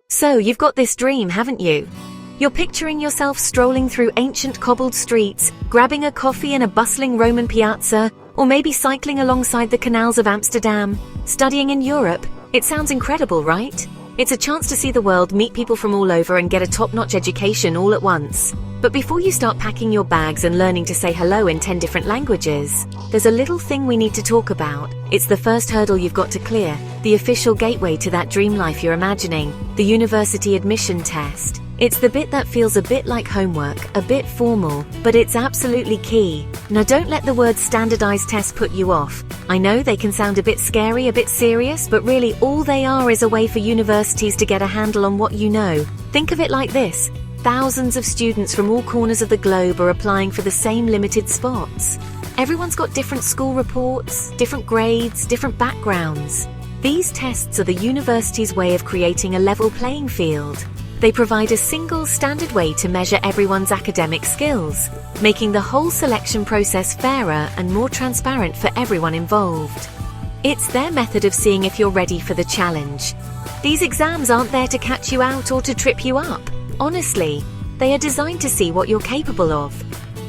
So, you've got this dream, haven't you? You're picturing yourself strolling through ancient cobbled streets, grabbing a coffee in a bustling Roman piazza, or maybe cycling alongside the canals of Amsterdam, studying in Europe. It sounds incredible, right? It's a chance to see the world, meet people from all over, and get a top-notch education all at once. But before you start packing your bags and learning to say hello in 10 different languages, there's a little thing we need to talk about. It's the first hurdle you've got to clear, the official gateway to that dream life you're imagining, the university admission test. It's the bit that feels a bit like homework, a bit formal, but it's absolutely key. Now don't let the word standardized test put you off. I know they can sound a bit scary, a bit serious, but really all they are is a way for universities to get a handle on what you know. Think of it like this. Thousands of students from all corners of the globe are applying for the same limited spots. Everyone's got different school reports, different grades, different backgrounds. These tests are the university's way of creating a level playing field. They provide a single standard way to measure everyone's academic skills, making the whole selection process fairer and more transparent for everyone involved. It's their method of seeing if you're ready for the challenge. These exams aren't there to catch you out or to trip you up. Honestly, they are designed to see what you're capable of.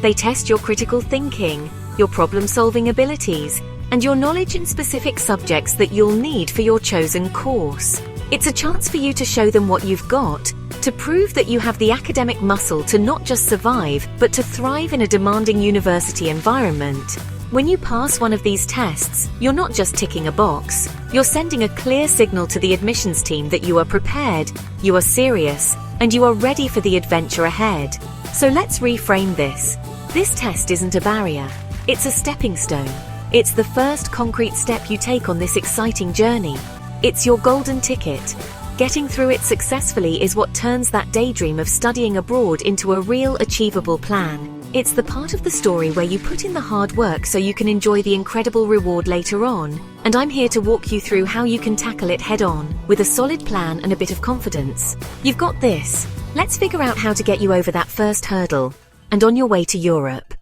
They test your critical thinking, your problem-solving abilities, and your knowledge in specific subjects that you'll need for your chosen course. It's a chance for you to show them what you've got, to prove that you have the academic muscle to not just survive, but to thrive in a demanding university environment. When you pass one of these tests, you're not just ticking a box. You're sending a clear signal to the admissions team that you are prepared, you are serious, and you are ready for the adventure ahead. So let's reframe this. This test isn't a barrier. It's a stepping stone. It's the first concrete step you take on this exciting journey. It's your golden ticket. Getting through it successfully is what turns that daydream of studying abroad into a real achievable plan. It's the part of the story where you put in the hard work so you can enjoy the incredible reward later on. And I'm here to walk you through how you can tackle it head on, with a solid plan and a bit of confidence. You've got this. Let's figure out how to get you over that first hurdle, and on your way to Europe.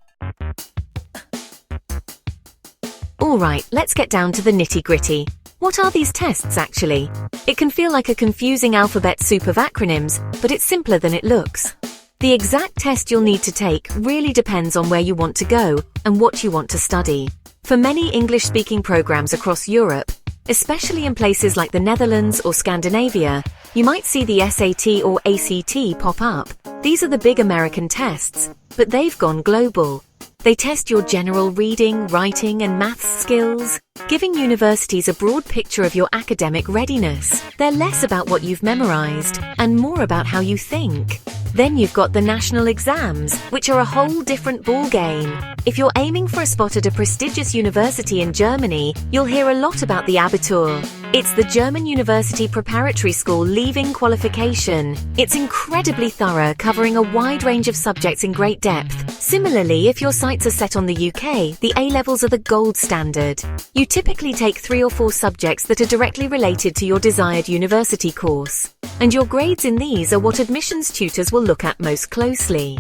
Alright, let's get down to the nitty-gritty. What are these tests actually? It can feel like a confusing alphabet soup of acronyms, but it's simpler than it looks. The exact test you'll need to take really depends on where you want to go and what you want to study. For many English-speaking programs across Europe, especially in places like the Netherlands or Scandinavia, you might see the SAT or ACT pop up. These are the big American tests, but they've gone global. They test your general reading, writing, and maths skills, giving universities a broad picture of your academic readiness. They're less about what you've memorized and more about how you think. Then you've got the national exams, which are a whole different ballgame. If you're aiming for a spot at a prestigious university in Germany, you'll hear a lot about the Abitur. It's the German University Preparatory School Leaving Qualification. It's incredibly thorough, covering a wide range of subjects in great depth. Similarly, if your sights are set on the UK, the A-levels are the gold standard. You typically take 3 or 4 subjects that are directly related to your desired university course. And your grades in these are what admissions tutors will look at most closely.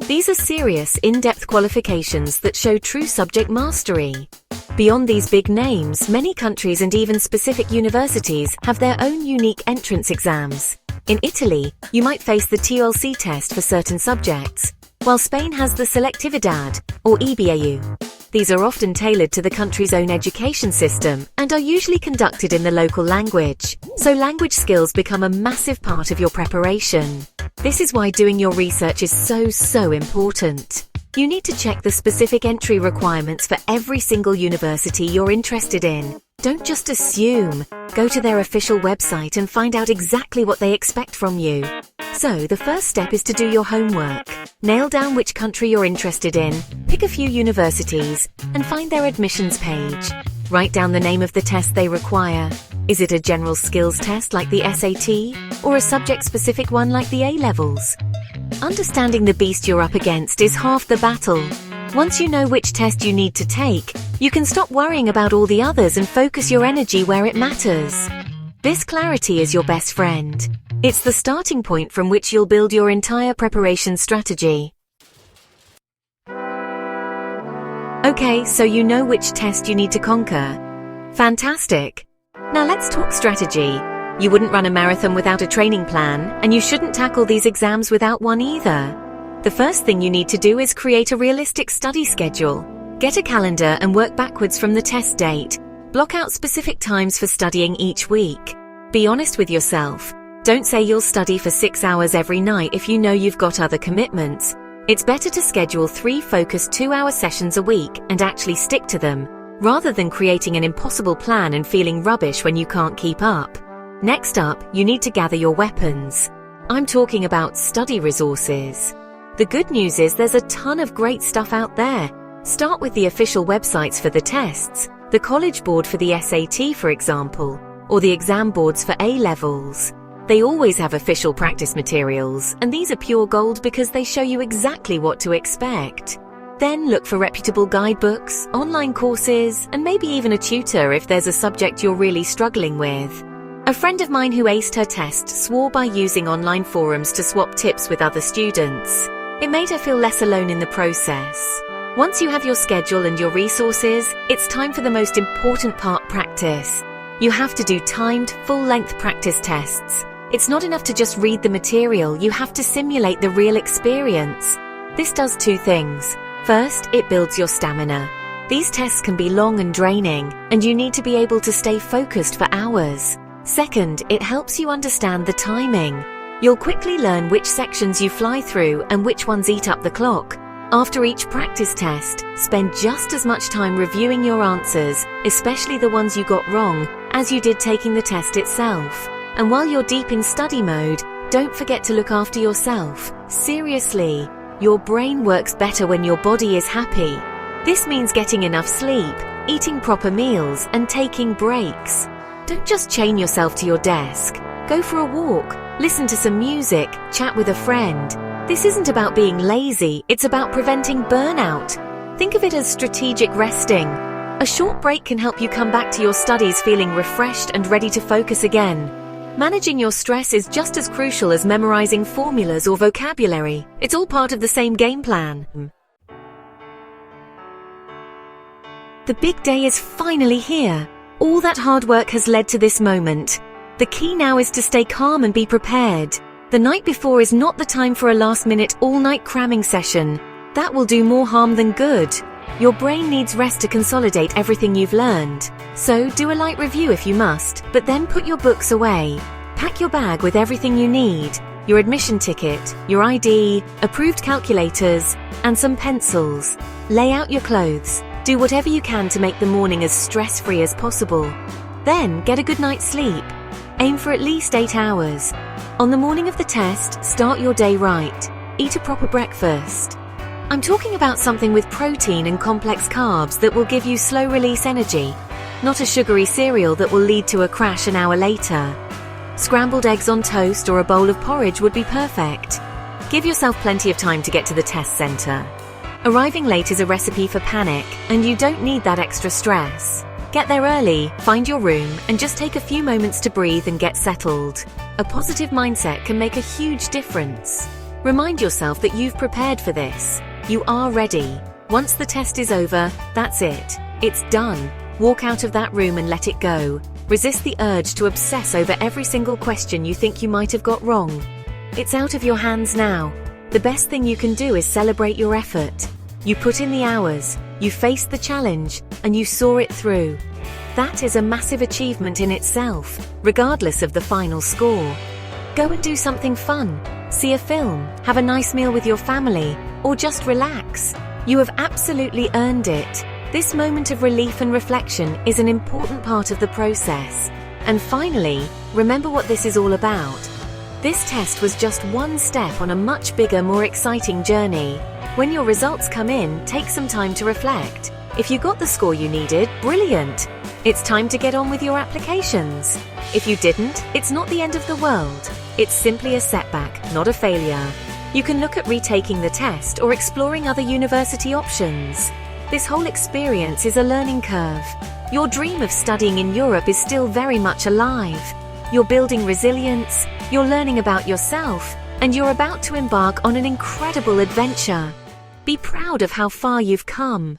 These are serious, in-depth qualifications that show true subject mastery. Beyond these big names, many countries and even specific universities have their own unique entrance exams. In Italy, you might face the TLC test for certain subjects, while Spain has the Selectividad, or EBAU. These are often tailored to the country's own education system and are usually conducted in the local language, so language skills become a massive part of your preparation. This is why doing your research is so important. You need to check the specific entry requirements for every single university you're interested in. Don't just assume. Go to their official website and find out exactly what they expect from you. So, the first step is to do your homework. Nail down which country you're interested in, pick a few universities, and find their admissions page. Write down the name of the test they require. Is it a general skills test like the SAT, or a subject-specific one like the A-levels? Understanding the beast you're up against is half the battle. Once you know which test you need to take, you can stop worrying about all the others and focus your energy where it matters. This clarity is your best friend. It's the starting point from which you'll build your entire preparation strategy. Okay, so you know which test you need to conquer. Fantastic! Now let's talk strategy. You wouldn't run a marathon without a training plan, and you shouldn't tackle these exams without one either. The first thing you need to do is create a realistic study schedule. Get a calendar and work backwards from the test date. Block out specific times for studying each week. Be honest with yourself. Don't say you'll study for 6 hours every night if you know you've got other commitments. It's better to schedule 3 focused 2-hour sessions a week and actually stick to them, rather than creating an impossible plan and feeling rubbish when you can't keep up. Next up, you need to gather your weapons. I'm talking about study resources. The good news is there's a ton of great stuff out there. Start with the official websites for the tests, the College Board for the SAT, for example, or the exam boards for A-levels. They always have official practice materials, and these are pure gold because they show you exactly what to expect. Then look for reputable guidebooks, online courses, and maybe even a tutor if there's a subject you're really struggling with. A friend of mine who aced her test swore by using online forums to swap tips with other students. It made her feel less alone in the process. Once you have your schedule and your resources, it's time for the most important part: practice. You have to do timed, full-length practice tests. It's not enough to just read the material, you have to simulate the real experience. This does 2 things. First, it builds your stamina. These tests can be long and draining, and you need to be able to stay focused for hours. Second, it helps you understand the timing. You'll quickly learn which sections you fly through and which ones eat up the clock. After each practice test, spend just as much time reviewing your answers, especially the ones you got wrong, as you did taking the test itself. And while you're deep in study mode, don't forget to look after yourself. Seriously, your brain works better when your body is happy. This means getting enough sleep, eating proper meals, and taking breaks. Don't just chain yourself to your desk. Go for a walk, listen to some music, chat with a friend. This isn't about being lazy, it's about preventing burnout. Think of it as strategic resting. A short break can help you come back to your studies feeling refreshed and ready to focus again. Managing your stress is just as crucial as memorizing formulas or vocabulary. It's all part of the same game plan. The big day is finally here. All that hard work has led to this moment. The key now is to stay calm and be prepared. The night before is not the time for a last-minute all-night cramming session. That will do more harm than good. Your brain needs rest to consolidate everything you've learned. So do a light review if you must, but then put your books away. Pack your bag with everything you need: your admission ticket, your ID, approved calculators, and some pencils. Lay out your clothes. Do whatever you can to make the morning as stress-free as possible. Then get a good night's sleep. Aim for at least 8 hours. On the morning of the test, start your day right. Eat a proper breakfast. I'm talking about something with protein and complex carbs that will give you slow-release energy, not a sugary cereal that will lead to a crash an hour later. Scrambled eggs on toast or a bowl of porridge would be perfect. Give yourself plenty of time to get to the test center. Arriving late is a recipe for panic, and you don't need that extra stress. Get there early, find your room, and just take a few moments to breathe and get settled. A positive mindset can make a huge difference. Remind yourself that you've prepared for this. You are ready. Once the test is over, that's it. It's done. Walk out of that room and let it go. Resist the urge to obsess over every single question you think you might have got wrong. It's out of your hands now. The best thing you can do is celebrate your effort. You put in the hours, you faced the challenge, and you saw it through. That is a massive achievement in itself, regardless of the final score. Go and do something fun. See a film, have a nice meal with your family, or just relax. You have absolutely earned it. This moment of relief and reflection is an important part of the process. And finally, remember what this is all about. This test was just one step on a much bigger, more exciting journey. When your results come in, take some time to reflect. If you got the score you needed, brilliant! It's time to get on with your applications. If you didn't, it's not the end of the world. It's simply a setback, not a failure. You can look at retaking the test or exploring other university options. This whole experience is a learning curve. Your dream of studying in Europe is still very much alive. You're building resilience, you're learning about yourself, and you're about to embark on an incredible adventure. Be proud of how far you've come.